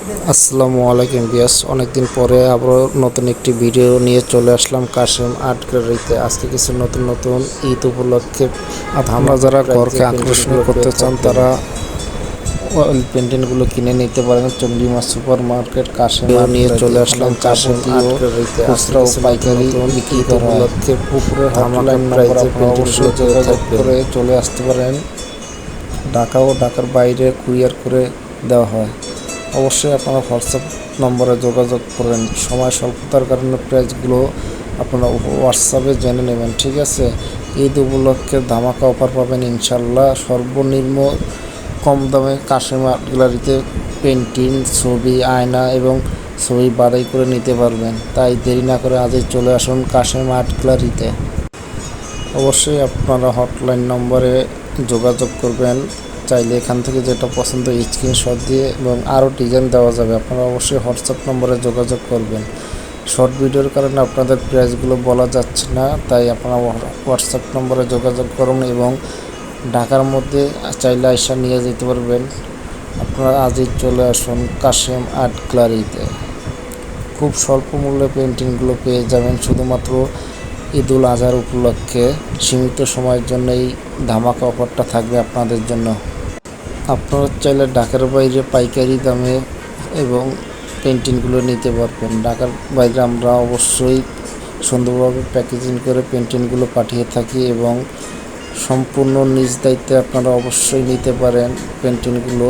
আসসালামু আলাইকুম ভিউয়ার্স, অনেকদিন পরে আবার নতুন একটি ভিডিও নিয়ে চলে আসলাম কাশেম আর্ট গ্যালারিতে। আজকে কিছু নতুন নতুন ঈদ উপলক্ষে আমরা যারা ঘরকে আকর্ষণীয় করতে চান তারা অয়েল পেন্টিংগুলো কিনে নিতে পারেন। Chandima super market Kashem art নিয়ে চলে আসলাম কাশেম আর্ট গ্যালারিতে। খুচরা ও পাইকারি বিক্রি উপলক্ষে উপরে হটলাইন নম্বর আপনারা অবশ্যই যোগাযোগ করে চলে আসতে পারেন। ঢাকা ও ঢাকার বাইরে কুরিয়ার করে দেওয়া হয়। অবশ্যই আপনারা হোয়াটসঅ্যাপ নম্বরে যোগাযোগ করেন। সময় স্বল্পতার কারণে প্রাইসগুলো আপনারা হোয়াটসঅ্যাপে জেনে নেবেন, ঠিক আছে। ঈদ উপলক্ষে ধামাকা অফার পাবেন ইনশাল্লাহ। সর্বনিম্ন কম দামে কাশেম আর্ট গ্যালারিতে পেন্টিং, ছবি, আয়না এবং ছবি বাছাই করে নিতে পারবেন। তাই দেরি না করে আজই চলে আসুন কাশেম আর্ট গ্যালারিতে। অবশ্যই আপনারা হটলাইন নম্বরে যোগাযোগ করবেন। চাইলে এখান থেকে যেটা পছন্দ স্ক্রিনশট দিয়ে এবং আরও ডিজাইন দেওয়া যাবে। আপনারা অবশ্যই হোয়াটসঅ্যাপ নম্বরে যোগাযোগ করবেন। শর্ট ভিডিওর কারণে আপনাদের প্রাইসগুলো বলা যাচ্ছে না, তাই আপনারা হোয়াটসঅ্যাপ নম্বরে যোগাযোগ করুন এবং ঢাকার মধ্যে চাইলে আইসা নিয়ে যেতে পারবেন। আপনারা আজই চলে আসুন কাশেম আর্ট গ্যালারিতে। খুব স্বল্প মূল্যে পেন্টিংগুলো পেয়ে যাবেন। শুধুমাত্র ঈদুল আজহার উপলক্ষে সীমিত সময়ের জন্য এই ধামাকা অফারটা থাকবে আপনাদের জন্য। আপনারা চাইলে ঢাকার বাইরে পাইকারি দামে এবং পেন্টিংগুলো নিতে পারবেন। ঢাকার বাইরে আমরা অবশ্যই সুন্দরভাবে প্যাকেজিং করে পেন্টিংগুলো পাঠিয়ে থাকি এবং সম্পূর্ণ নিজ দায়িত্বে আপনারা অবশ্যই নিতে পারেন পেন্টিংগুলো।